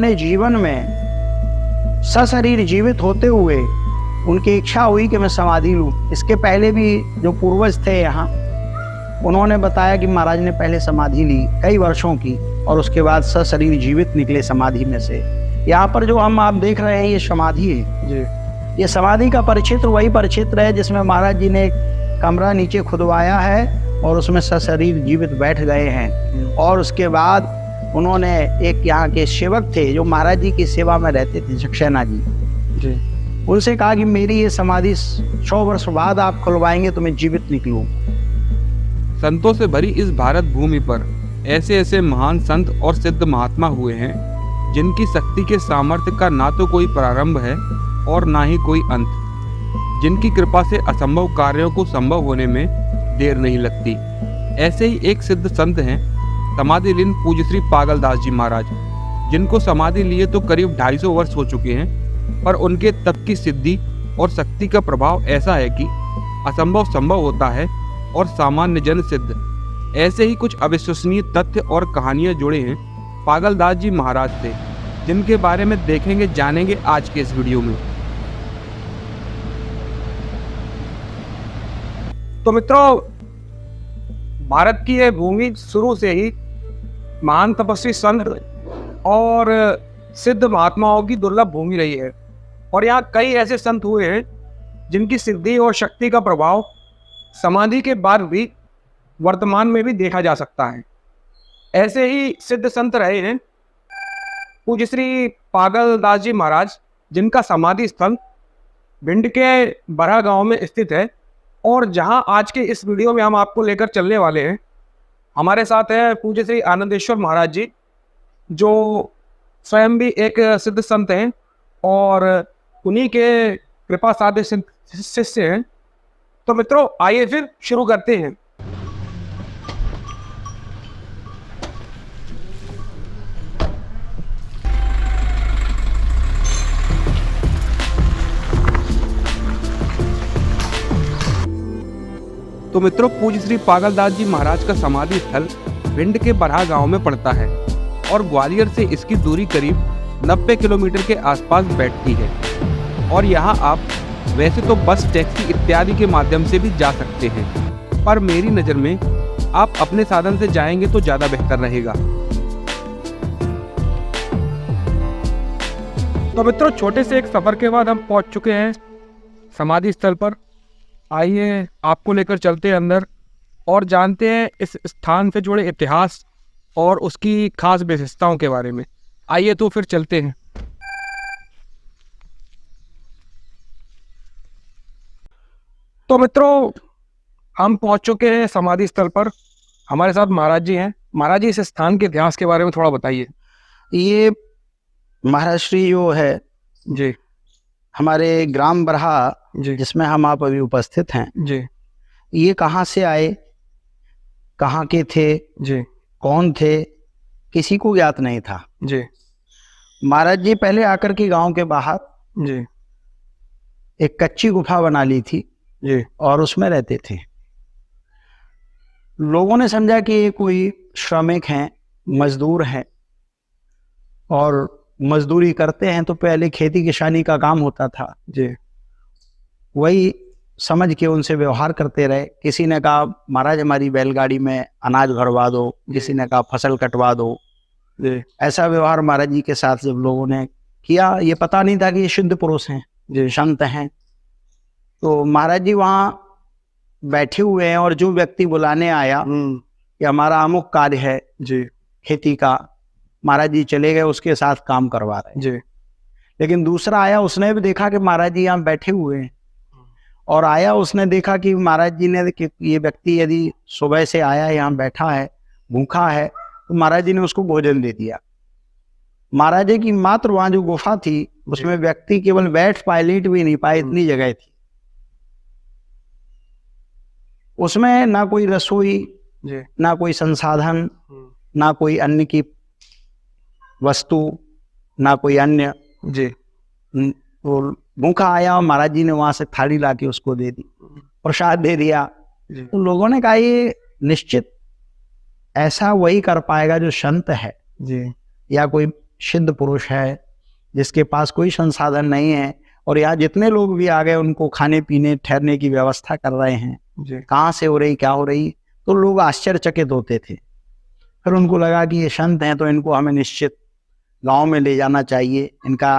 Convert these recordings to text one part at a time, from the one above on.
अपने जीवन में सशरीर जीवित होते हुए उनकी इच्छा हुई कि मैं समाधि लूं। इसके पहले भी जो पूर्वज थे यहाँ, उन्होंने बताया कि महाराज ने पहले समाधि ली कई वर्षों की और उसके बाद सशरीर जीवित निकले समाधि में से। यहाँ पर जो आप देख रहे हैं ये समाधि है जी। ये समाधि का परिक्षेत्र वही परिक्षेत्र है जिसमें महाराज जी ने एक कमरा नीचे खुदवाया है और उसमें सशरीर जीवित बैठ गए हैं। और उसके बाद उन्होंने एक यहाँ के सेवक थे जो महाराज जी की सेवा में रहते थे, सक्सेना जी, उनसे कहा कि मेरी ये समाधि 100 वर्ष बाद आप खुलवाएंगे तो मैं जीवित निकलूं। संतों से भरी इस भारत भूमि पर ऐसे ऐसे महान संत और सिद्ध महात्मा हुए हैं जिनकी शक्ति के सामर्थ्य का ना तो कोई प्रारंभ है और ना ही कोई अंत, जिनकी कृपा से असंभव कार्यों को संभव होने में देर नहीं लगती। ऐसे ही एक सिद्ध संत हैं समाधि लीन पूज्य श्री पागलदास जी महाराज, जिनको समाधि लिए तो करीब 250 वर्ष हो चुके हैं, पर उनके तप की सिद्धि और शक्ति का प्रभाव ऐसा है कि असंभव संभव होता है और सामान्य जन सिद्ध। ऐसे ही कुछ अविश्वसनीय तथ्य और कहानियां जुड़े हैं पागलदास जी महाराज से, जिनके बारे में देखेंगे जानेंगे आज के इस वीडियो में। तो मित्रों, भारत की यह भूमि शुरू से ही महान तपस्वी संत और सिद्ध महात्माओं की दुर्लभ भूमि रही है और यहाँ कई ऐसे संत हुए हैं जिनकी सिद्धि और शक्ति का प्रभाव समाधि के बाद भी वर्तमान में भी देखा जा सकता है। ऐसे ही सिद्ध संत रहे हैं पूज्य श्री पागलदास जी महाराज, जिनका समाधि स्थल भिंड के बरहा गांव में स्थित है और जहां आज के इस वीडियो में हम आपको लेकर चलने वाले हैं। हमारे साथ है पूज्य श्री आनंदेश्वर महाराज जी, जो स्वयं भी एक सिद्ध संत हैं और उन्हीं के कृपा साध्य शिष्य हैं। तो मित्रों, आइए फिर शुरू करते हैं। तो मित्रों, पूज्य श्री पागलदास जी महाराज का समाधि स्थल भिंड के बरहा गांव में पड़ता है और ग्वालियर से इसकी दूरी करीब 90 किलोमीटर के आसपास बैठती है। और यहाँ आप वैसे तो बस, टैक्सी इत्यादि के माध्यम से भी जा सकते हैं, पर मेरी नज़र में आप अपने साधन से जाएंगे तो ज़्यादा बेहतर रहेगा। तो मित्रों, छोटे से एक सफर के बाद हम पहुंच चुके हैं समाधि स्थल पर। आइए आपको लेकर चलते हैं अंदर और जानते हैं इस स्थान से जुड़े इतिहास और उसकी खास विशेषताओं के बारे में। आइए तो फिर चलते हैं। तो मित्रों, हम पहुंच चुके हैं समाधि स्थल पर। हमारे साथ महाराज जी हैं। महाराज जी, इस स्थान के इतिहास के बारे में थोड़ा बताइए। ये महाराज श्री जो है जी, हमारे ग्राम बरहा जी, जिसमें हम आप अभी उपस्थित हैं जी, ये कहाँ से आए, कहाँ के थे, जी, कौन थे, किसी को ज्ञात नहीं था जी, महाराज जी पहले आकर के गांव के बाहर जी, एक कच्ची गुफा बना ली थी जी, और उसमें रहते थे। लोगों ने समझा कि ये कोई श्रमिक हैं, मजदूर हैं और मजदूरी करते हैं, तो पहले खेती किसानी का काम होता था जी, वही समझ के उनसे व्यवहार करते रहे। किसी ने कहा महाराज हमारी बैलगाड़ी में अनाज भरवा दो, किसी ने कहा फसल कटवा दो। ऐसा व्यवहार महाराज जी के साथ जब लोगों ने किया, ये पता नहीं था कि ये शुद्ध पुरुष हैं, जो संत हैं। तो महाराज जी वहाँ बैठे हुए हैं और जो व्यक्ति बुलाने आया कि हमारा अमुक कार्य है जी, खेती का, महाराज जी चले गए, उसके साथ काम करवा रहे जी। लेकिन दूसरा आया, उसने भी देखा कि महाराज जी यहाँ बैठे हुए हैं और आया, उसने देखा कि महाराज जी ने कि ये व्यक्ति यदि सुबह से आया यहाँ बैठा है, भूखा है, तो महाराज जी ने उसको भोजन दे दिया। महाराज जी की मात्र वहाँ जो गुफा थी उसमें व्यक्ति केवल बैठ पाए, लेट भी नहीं पाए, इतनी जगह थी। उसमें ना कोई रसोई, ना कोई संसाधन, ना कोई अन्न की वस्तु, ना कोई अन्य। वो भूखा आया और महाराज जी ने वहां से थाली लाके उसको दे दी, प्रसाद दे दिया। तो लोगों ने कहा ये निश्चित ऐसा वही कर पाएगा जो संत है, या कोई सिद्ध पुरुष है जिसके पास कोई संसाधन नहीं है, और यहाँ जितने लोग भी आ गए उनको खाने पीने ठहरने की व्यवस्था कर रहे हैं। जी कहाँ से हो रही, क्या हो रही, तो लोग आश्चर्यचकित होते थे। फिर उनको लगा कि ये संत हैं तो इनको हमें निश्चित गांव में ले जाना चाहिए, इनका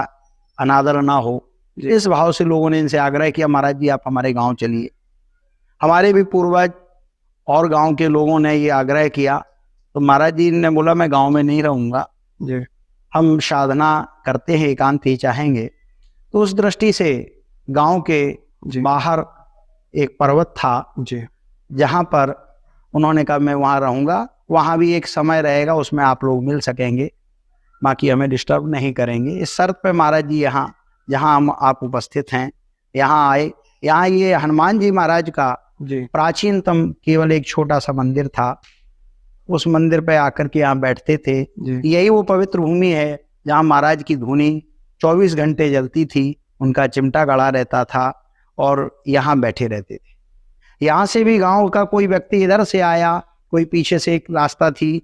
अनादर ना हो। इस भाव से लोगों ने इनसे आग्रह किया, महाराज जी आप हमारे गांव चलिए। हमारे भी पूर्वज और गांव के लोगों ने ये आग्रह किया, तो महाराज जी ने बोला मैं गांव में नहीं रहूंगा, जी हम साधना करते हैं, एकांत ही चाहेंगे। तो उस दृष्टि से गांव के बाहर एक पर्वत था जी जहां पर उन्होंने कहा मैं वहां रहूंगा, वहां भी एक समय रहेगा उसमें आप लोग मिल सकेंगे, बाकी हमें डिस्टर्ब नहीं करेंगे। इस शर्त पे महाराज जी यहाँ जहाँ हम आप उपस्थित हैं यहाँ आए। यहाँ ये हनुमान जी महाराज का जी प्राचीनतम केवल एक छोटा सा मंदिर था, उस मंदिर पे आकर के यहाँ बैठते थे। जी यही वो पवित्र भूमि है जहाँ महाराज की धुनी 24 घंटे जलती थी, उनका चिमटा गड़ा रहता था और यहाँ बैठे रहते थे। यहाँ से भी गांव का कोई व्यक्ति इधर से आया, कोई पीछे से एक रास्ता थी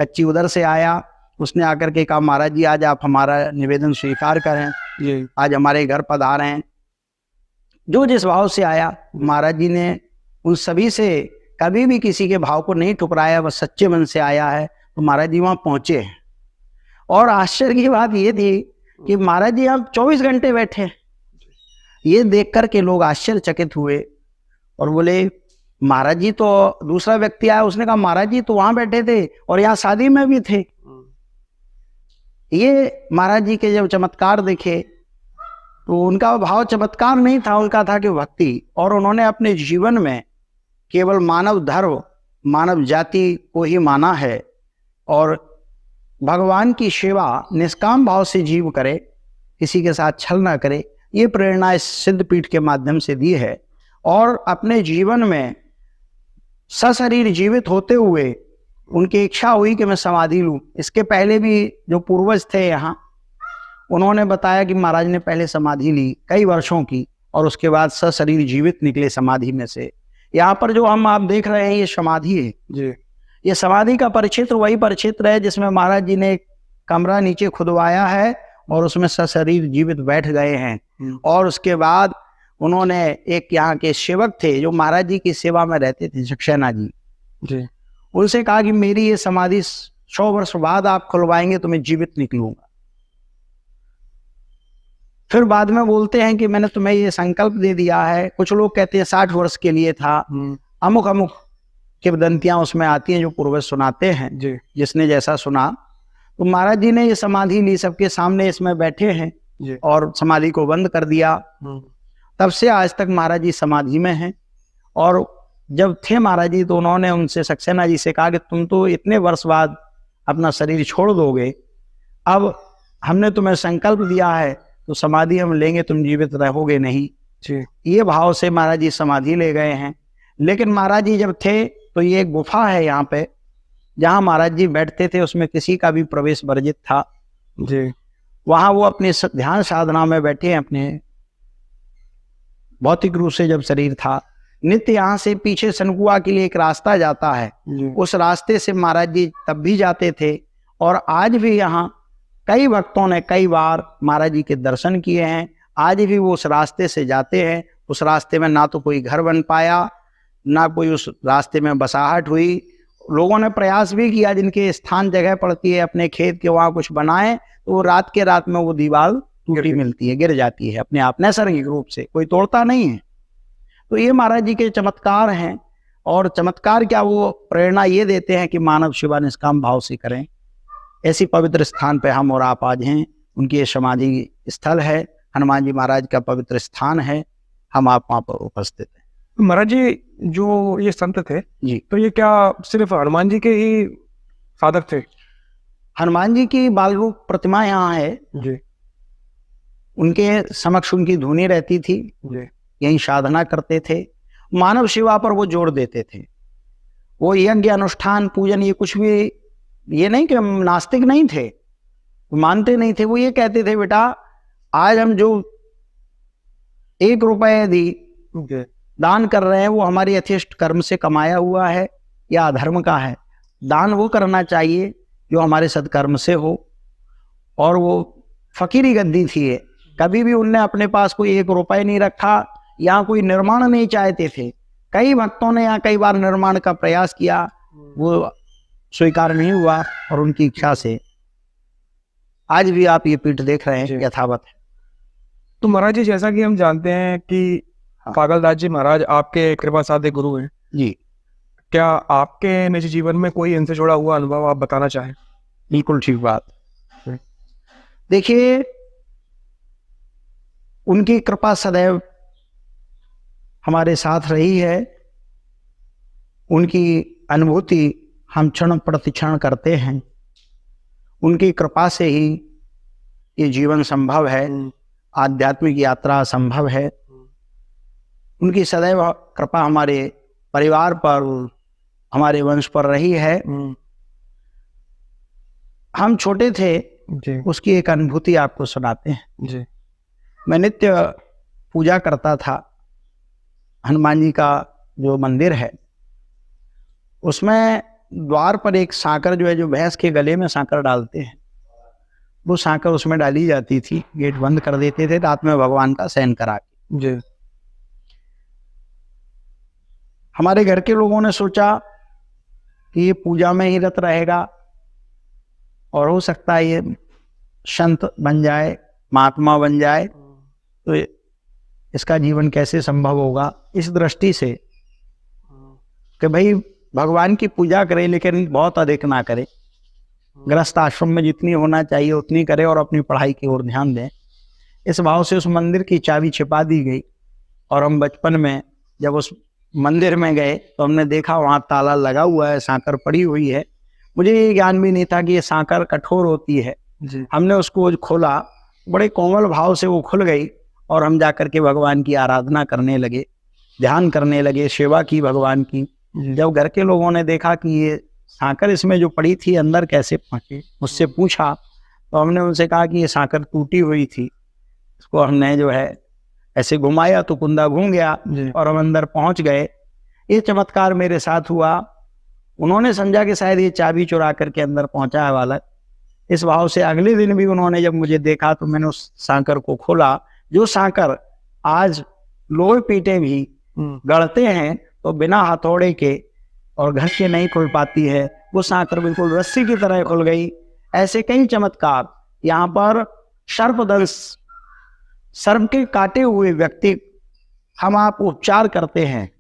कच्ची उधर से आया, उसने आकर के कहा महाराज जी आज आप हमारा निवेदन स्वीकार करें, जी आज हमारे घर पधारे हैं। जो जिस भाव से आया महाराज जी ने उन सभी से कभी भी किसी के भाव को नहीं ठुकराया, वह सच्चे मन से आया है। तो महाराज जी वहां पहुंचे हैं और आश्चर्य की बात ये थी कि महाराज जी आप 24 घंटे बैठे। ये देख कर के लोग आश्चर्यचकित हुए और बोले महाराज जी, तो दूसरा व्यक्ति आया उसने कहा महाराज जी तो वहां बैठे थे और यहाँ शादी में भी थे। ये महाराज जी के जब चमत्कार देखे तो उनका भाव चमत्कार नहीं था, उनका था कि भक्ति, और उन्होंने अपने जीवन में केवल मानव धर्म मानव जाति को ही माना है और भगवान की सेवा निष्काम भाव से जीव करे, किसी के साथ छल ना करे। ये प्रेरणा इस सिद्ध पीठ के माध्यम से दी है और अपने जीवन में सशरीर जीवित होते हुए उनकी इच्छा हुई कि मैं समाधि लूं। इसके पहले भी जो पूर्वज थे यहाँ उन्होंने बताया कि महाराज ने पहले समाधि ली कई वर्षों की और उसके बाद सशरीर जीवित निकले समाधि में से। यहाँ पर जो हम आप देख रहे हैं ये समाधि है जी ये समाधि का परिक्षेत्र वही परिक्षेत्र है जिसमें महाराज जी ने एक कमरा नीचे खुदवाया है और उसमें सशरीर जीवित बैठ गए हैं। और उसके बाद उन्होंने एक यहाँ के सेवक थे जो महाराज जी की सेवा में रहते थे, सक्सेना जी, जी उनसे कहा कि मेरी ये समाधि 100 वर्ष बाद आप खुलवाएंगे तो मैं जीवित निकलूंगा। फिर बाद में बोलते हैं कि मैंने तुम्हें ये संकल्प दे दिया है। कुछ लोग कहते हैं 60 वर्ष के लिए था, अमुक अमुक किंवदंतियां उसमें आती हैं जो पूर्वज सुनाते हैं, जी जिसने जैसा सुना। तो महाराज जी ने ये समाधि ली, सबके सामने इसमें बैठे हैं जी और समाधि को बंद कर दिया। तब से आज तक महाराज जी समाधि में हैं। और जब थे महाराज जी तो उन्होंने उनसे सक्सेना जी से कहा कि तुम तो इतने वर्ष बाद अपना शरीर छोड़ दोगे, अब हमने तुम्हें संकल्प दिया है तो समाधि हम लेंगे, तुम जीवित रहोगे नहीं। जी ये भाव से महाराज जी समाधि ले गए हैं। लेकिन महाराज जी जब थे तो ये एक गुफा है यहाँ पे जहाँ महाराज जी बैठते थे, उसमें किसी का भी प्रवेश वर्जित था। जी वहां वो अपने ध्यान साधना में बैठे हैं, अपने भौतिक रूप से जब शरीर था। नित्य यहाँ से पीछे सनकुआ के लिए एक रास्ता जाता है, उस रास्ते से महाराज जी तब भी जाते थे और आज भी यहाँ कई भक्तों ने कई बार महाराज जी के दर्शन किए हैं। आज भी वो उस रास्ते से जाते हैं। उस रास्ते में ना तो कोई घर बन पाया, ना कोई उस रास्ते में बसाहट हुई। लोगों ने प्रयास भी किया, जिनके स्थान जगह पड़ती है अपने खेत के वहाँ कुछ बनाए, तो वो रात के रात में वो दीवार टूटी मिलती है, गिर जाती है अपने आप नैसर्गिक रूप से, कोई तोड़ता नहीं है। तो ये महाराज जी के चमत्कार हैं। और चमत्कार क्या, वो प्रेरणा ये देते हैं कि मानव सेवा निष्काम भाव से करें। ऐसी पवित्र स्थान पे हम और आप आज हैं। उनकी ये समाधि स्थल है, हनुमान जी महाराज का पवित्र स्थान है, हम आप वहाँ पर उपस्थित हैं। महाराज जी जो ये संत थे जी, तो ये क्या सिर्फ हनुमान जी के ही साधक थे? हनुमान जी की बाल रूप प्रतिमा यहाँ है, जी उनके समक्ष उनकी धुनी रहती थी, जी यही साधना करते थे। मानव सेवा पर वो जोर देते थे। वो यज्ञ अनुष्ठान पूजन ये कुछ भी, ये नहीं कि हम नास्तिक नहीं थे, मानते नहीं थे। वो ये कहते थे बेटा आज हम जो 1 रुपए यदि दान कर रहे हैं वो हमारी यथेष्ट कर्म से कमाया हुआ है या अधर्म का है। दान वो करना चाहिए जो हमारे सत्कर्म से हो। और वो फकीरी गद्दी थी ये। कभी भी उनने अपने पास कोई 1 रुपए नहीं रखा, यहाँ कोई निर्माण नहीं चाहते थे। कई भक्तों ने यहाँ कई बार निर्माण का प्रयास किया, वो स्वीकार नहीं हुआ और उनकी इच्छा से आज भी आप ये पीठ देख रहे हैं यथावत है। तो महाराज जी, जैसा कि हम जानते हैं कि पागलदास जी महाराज आपके कृपा साध्य गुरु हैं जी। क्या आपके निजी जीवन में कोई इनसे जुड़ा हुआ अनुभव आप बताना चाहें? बिल्कुल ठीक बात। देखिए, उनकी कृपा सदैव हमारे साथ रही है। उनकी अनुभूति हम क्षण प्रतिक्षण करते हैं। उनकी कृपा से ही ये जीवन संभव है, आध्यात्मिक यात्रा संभव है। उनकी सदैव कृपा हमारे परिवार पर, हमारे वंश पर रही है। हम छोटे थे जी उसकी एक अनुभूति आपको सुनाते हैं। जी। मैं नित्य पूजा करता था। हनुमान जी का जो मंदिर है उसमें द्वार पर एक सांकर जो है, जो भैंस के गले में सांकर डालते हैं, वो सांकर उसमें डाली जाती थी। गेट बंद कर देते थे रात में भगवान का शयन करा के। जी हमारे घर के लोगों ने सोचा कि ये पूजा में ही रत रहेगा और हो सकता है ये संत बन जाए, महात्मा बन जाए, तो इसका जीवन कैसे संभव होगा। इस दृष्टि से कि भाई भगवान की पूजा करे लेकिन बहुत अधिक ना करे, गृहस्थ आश्रम में जितनी होना चाहिए उतनी करे और अपनी पढ़ाई की ओर ध्यान दें। इस भाव से उस मंदिर की चाबी छिपा दी गई। और हम बचपन में जब उस मंदिर में गए तो हमने देखा वहाँ ताला लगा हुआ है, सांकर पड़ी हुई है। मुझे ये ज्ञान भी नहीं था कि ये सांकर कठोर होती है। हमने उसको खोला, बड़े कोमल भाव से वो खुल गई और हम जाकर के भगवान की आराधना करने लगे, ध्यान करने लगे, सेवा की भगवान की। जब घर के लोगों ने देखा कि ये सांकर इसमें जो पड़ी थी अंदर कैसे पहुंची, मुझसे पूछा, तो हमने उनसे कहा कि ये सांकर टूटी हुई थी, इसको हमने जो है ऐसे घुमाया तो कुंदा घूम गया और हम अंदर पहुंच गए। ये चमत्कार मेरे साथ हुआ। उन्होंने समझा कि शायद ये चाबी चुरा करके अंदर पहुंचा है वाला। इस भाव से अगले दिन भी उन्होंने जब मुझे देखा तो मैंने उस सांकर को खोला। जो सांकर आज लोहे पीटे भी गढ़ते हैं तो बिना हथौड़े के और घर के नहीं खुल पाती है, वो सांकर बिल्कुल रस्सी की तरह खुल गई। ऐसे कई चमत्कार यहाँ पर। सर्पदंश, सर्प के काटे हुए व्यक्ति हम आप उपचार करते हैं।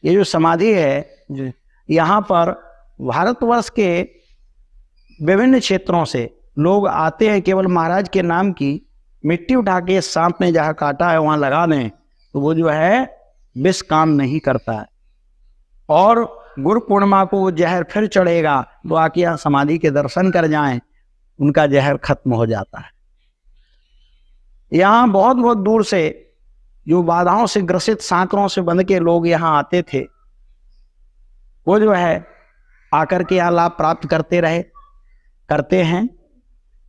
ये जो समाधि है यहाँ पर भारतवर्ष के विभिन्न क्षेत्रों से लोग आते हैं, केवल महाराज के नाम की मिट्टी उठा के सांप ने जहाँ काटा है वहाँ लगा दें तो वो जो है विष काम नहीं करता है। और गुरु पूर्णिमा को वो जहर फिर चढ़ेगा तो आके यहाँ समाधि के दर्शन कर जाएं, उनका जहर खत्म हो जाता है। यहाँ बहुत बहुत दूर से जो बाधाओं से ग्रसित सांकरों से बंध के लोग यहाँ आते थे, वो जो है आकर के यहाँ लाभ प्राप्त करते हैं।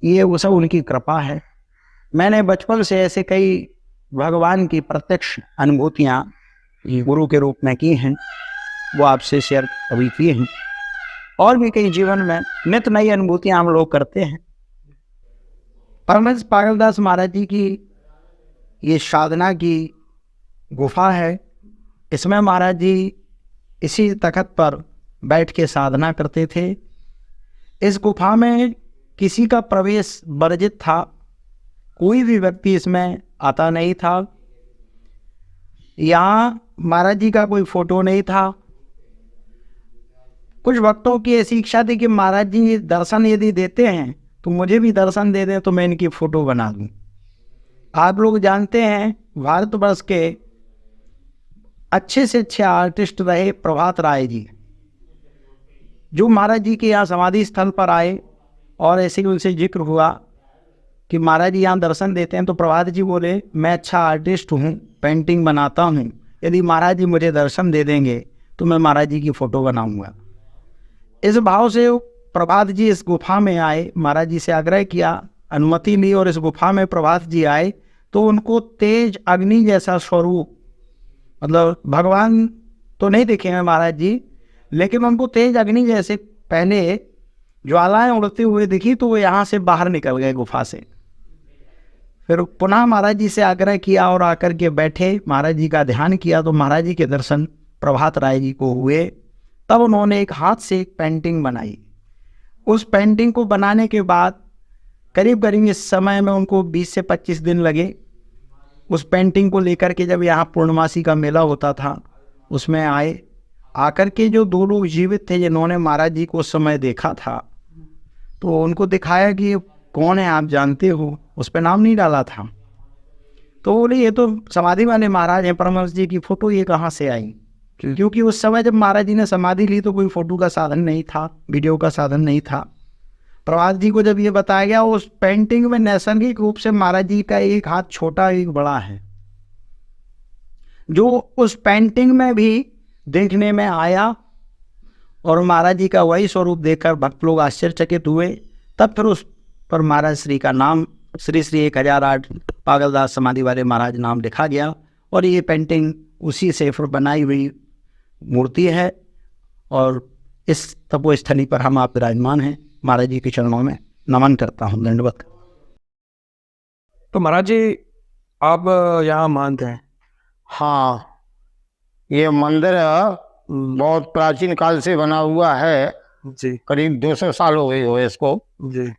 ये वो सब उनकी कृपा है। मैंने बचपन से ऐसे कई भगवान की प्रत्यक्ष अनुभूतियाँ गुरु के रूप में की हैं, वो आपसे शेयर कभी की हैं। और भी कई जीवन में नित्य नई अनुभूतियाँ हम लोग करते हैं। परमहंस पागलदास महाराज जी की ये साधना की गुफा है। इसमें महाराज जी इसी तख्त पर बैठ के साधना करते थे। इस गुफा में किसी का प्रवेश वर्जित था, कोई भी व्यक्ति इसमें आता नहीं था। यहाँ महाराज जी का कोई फोटो नहीं था। कुछ भक्तों की ऐसी इच्छा थी कि महाराज जी दर्शन यदि देते हैं तो मुझे भी दर्शन दे दें तो मैं इनकी फोटो बना दूं। आप लोग जानते हैं भारतवर्ष के अच्छे से अच्छे आर्टिस्ट रहे प्रभात राय जी, जो महाराज जी के यहाँ समाधि स्थल पर आए और ऐसे ही उनसे जिक्र हुआ कि महाराज जी यहाँ दर्शन देते हैं तो प्रभात जी बोले मैं अच्छा आर्टिस्ट हूँ, पेंटिंग बनाता हूँ, यदि महाराज जी मुझे दर्शन दे देंगे तो मैं महाराज जी की फ़ोटो बनाऊँगा। इस भाव से प्रभात जी इस गुफा में आए, महाराज जी से आग्रह किया, अनुमति ली और इस गुफा में प्रभात जी आए तो उनको तेज अग्नि जैसा स्वरूप, मतलब भगवान तो नहीं दिखे हैं महाराज जी, लेकिन उनको तेज अग्नि जैसे पहले ज्वालाएं उड़ते हुए दिखी तो वो यहाँ से बाहर निकल गए गुफा से। फिर पुनः महाराज जी से आग्रह किया और आकर के बैठे, महाराज जी का ध्यान किया तो महाराज जी के दर्शन प्रभात राय जी को हुए। तब उन्होंने एक हाथ से एक पेंटिंग बनाई। उस पेंटिंग को बनाने के बाद करीब करीब इस समय में उनको 20 से 25 दिन लगे। उस पेंटिंग को लेकर के जब यहाँ पूर्णमासी का मेला होता था उसमें आए, आकर के जो 2 लोग जीवित थे जिन्होंने महाराज जी को उस समय देखा था, तो उनको दिखाया कि ये कौन है, आप जानते हो? उस पर नाम नहीं डाला था। तो बोले ये तो समाधि वाले महाराज हैं, परमहंस जी की फ़ोटो ये कहाँ से आई? क्योंकि उस समय जब महाराज जी ने समाधि ली तो कोई फ़ोटो का साधन नहीं था, वीडियो का साधन नहीं था। प्रभात जी को जब ये बताया गया, उस पेंटिंग में नैसर्गिक रूप से महाराज जी का एक हाथ छोटा एक बड़ा है, जो उस पेंटिंग में भी देखने में आया। और महाराज जी का वही स्वरूप देखकर भक्त लोग आश्चर्यचकित हुए। तब फिर उस पर महाराज श्री का नाम श्री श्री 1008 पागलदास समाधि वाले महाराज नाम लिखा गया। और ये पेंटिंग उसी से फिर बनाई हुई मूर्ति है। और इस तपोस्थली पर हम आप विराजमान हैं। महाराज जी के चरणों में नमन करता हूँ, दंडवत। तो महाराज जी आप यहाँ मानते हैं? हाँ, ये मंदिर बहुत प्राचीन काल से बना हुआ है। जी करीब 200 साल हो गए हो इसको। जी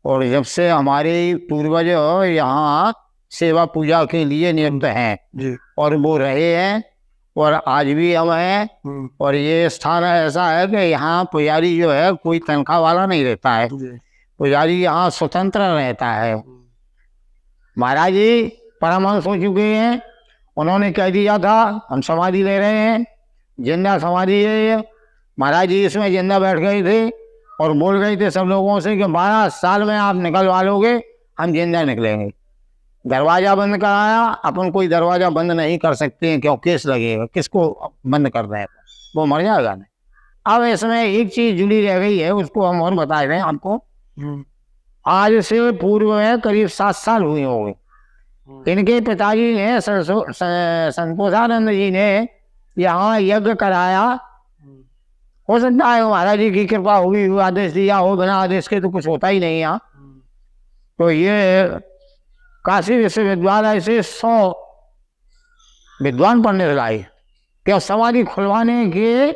और जब से हमारे पूर्वज यहाँ सेवा पूजा के लिए नियुक्त हैं जी और वो रहे हैं और आज भी हम हैं। और ये स्थान ऐसा है कि यहाँ पुजारी जो है कोई तनख्वाह वाला नहीं रहता है। जी पुजारी यहाँ स्वतंत्र रहता है। महाराज जी परमहंस हो चुके हैं, उन्होंने कह दिया था हम समाधि ले रहे हैं, जिंदा समाधि है ये। महाराज जी इसमें जिंदा बैठ गए थे और बोल रहे थे सब लोगों से कि 12 साल में आप निकलवा लोगे, हम जिंदा निकलेंगे। दरवाज़ा बंद कराया, अपन कोई दरवाज़ा बंद नहीं कर सकते हैं, क्यों केस लगेगा, किसको बंद कर रहे हैं, वो मर जाएगा नहीं। अब इसमें एक चीज़ जुड़ी रह गई है, उसको हम और बता रहे हैं आपको। आज से पूर्व में करीब 7 साल हुए होंगे, इनके पिताजी ने संतोषानंद जी ने यहाँ यज्ञ कराया। हो सकता है महाराज जी की कृपा होगी, आदेश दिया हो, बिना आदेश के तो कुछ होता ही नहीं यहाँ। तो ये काशी विश्वविद्यालय से 100 विद्वान पंडित लाए क्या समाधि खुलवाने के,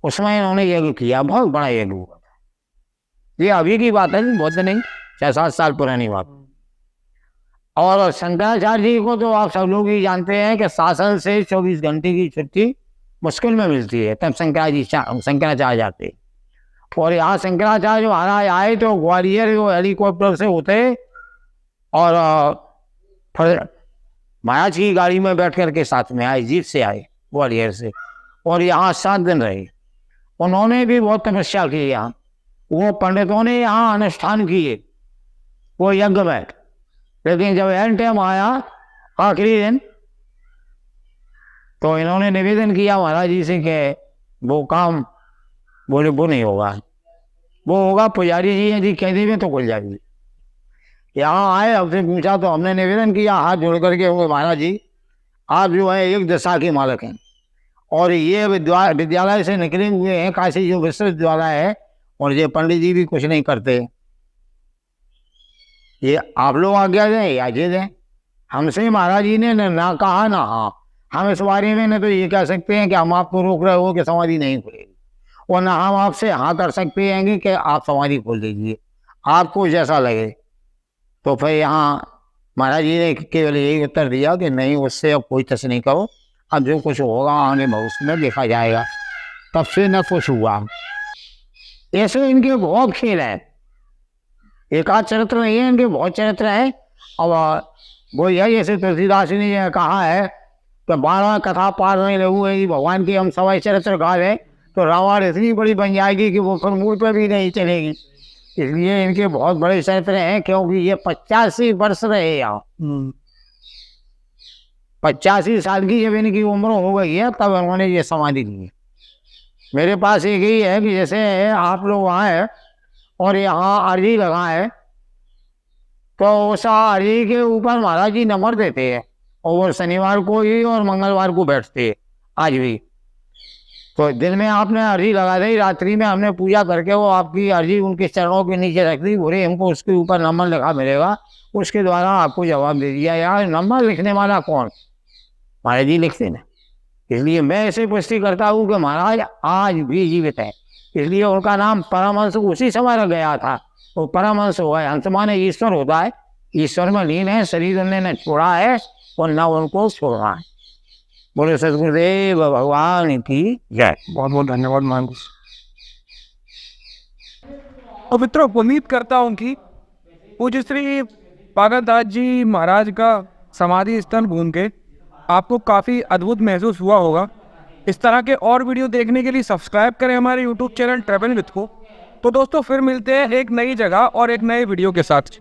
उसमें इन्होंने यज्ञ किया, बहुत बड़ा यज्ञ हुआ था। ये अभी की बात है, बहुत नहीं, 6-7 साल पुरानी बात। और शंकराचार्य जी को तो आप सब लोग ही जानते हैं कि शासन से 24 घंटे की छुट्टी मुश्किल में मिलती है, तब शंकराचार्य जाते। और यहाँ शंकराचार्य महाराज आए तो ग्वालियर वो हेलीकॉप्टर से होते और फिर महाराज की गाड़ी में बैठ कर के साथ में आए, जीप से आए ग्वालियर से, और यहाँ 7 दिन रहे। उन्होंने भी बहुत तपस्या की यहाँ, वो पंडितों ने यहाँ अनुष्ठान किए वो यज्ञ में। लेकिन जब एंड टाइम आया आखिरी दिन, तो इन्होंने निवेदन किया महाराज जी से कि वो काम, बोले वो नहीं होगा, वो होगा पुजारी जी यदि कह देंगे तो खुल जाएगी। यहाँ आए, हमसे पूछा तो हमने निवेदन किया हाथ जोड़ करके, वो महाराज जी आप जो है एक दशा के मालक हैं और ये विद्यालय से निकले हुए हैं, काशी जो विश्वविद्यालय है, और ये पंडित जी भी कुछ नहीं करते, ये आप लोग आज्ञा दें या जे दें। हमसे महाराज जी ने ना कहा ना हाँ। हम इस बारे में न तो ये कह सकते हैं कि हम आपको रोक रहे हो कि समाधि नहीं खुलेगी, और ना हम आपसे हाँ कर सकते हैं कि आप समाधि खोल दीजिए, आपको जैसा लगे। तो फिर यहाँ महाराज जी ने केवल यही उत्तर दिया कि नहीं, उससे अब कोई टच नहीं करो, अब जो कुछ होगा आने भविष्य में देखा जाएगा। तब से न कुछ हुआ। ऐसे इनके बहुत खेल हैं, एक आध चरित्र नहीं है, इनके बहुत चरित्र हैं। अब वो यही जैसे तुलसीदास जी ने कहा है कि 12 कथा पार नहीं लगे भगवान की हम सवाई चरित्र गा लें तो रामायण इतनी बड़ी बन जाएगी कि वो फिर मूल पर भी नहीं चलेगी। इसलिए इनके बहुत बड़े चरित्र हैं, क्योंकि ये 85 वर्ष रहे यहाँ। 85 साल की जब इनकी उम्र हो गई है तब उन्होंने ये समाधि ली। मेरे पास एक ही है कि जैसे आप लोग आए और यहाँ अर्जी लगाए तो उस अर्जी के ऊपर महाराज जी नंबर देते हैं, और वो शनिवार को ही और मंगलवार को बैठते हैं आज भी। तो दिन में आपने अर्जी लगा दी, रात्रि में हमने पूजा करके वो आपकी अर्जी उनके चरणों के नीचे रख दी, बोले हमको उसके ऊपर नंबर लिखा मिलेगा, उसके द्वारा आपको जवाब दे दिया। यार नंबर लिखने वाला कौन? महाराज जी लिखते ना। इसलिए मैं ऐसे पुष्टि करता हूँ कि महाराज आज भी जीवित है, इसलिए उनका नाम परमहंस उसी समय रख गया था। वो परमहंस हुआ है, हंस माने ईश्वर होता है, ईश्वर में लीन है, शरीर उन्होंने न छोड़ा है और न उनको छोड़ना है। बोले सदगुरुदेव भगवान की जय। बहुत बहुत धन्यवाद महाराज। और मित्रों, उम्मीद करता हूँ कि पूज्य श्री पागल दास जी महाराज का समाधि स्थल घूम के आपको काफ़ी अद्भुत महसूस हुआ होगा। इस तरह के और वीडियो देखने के लिए सब्सक्राइब करें हमारे यूट्यूब चैनल ट्रैवल विद को। तो दोस्तों फिर मिलते हैं एक नई जगह और एक नए वीडियो के साथ।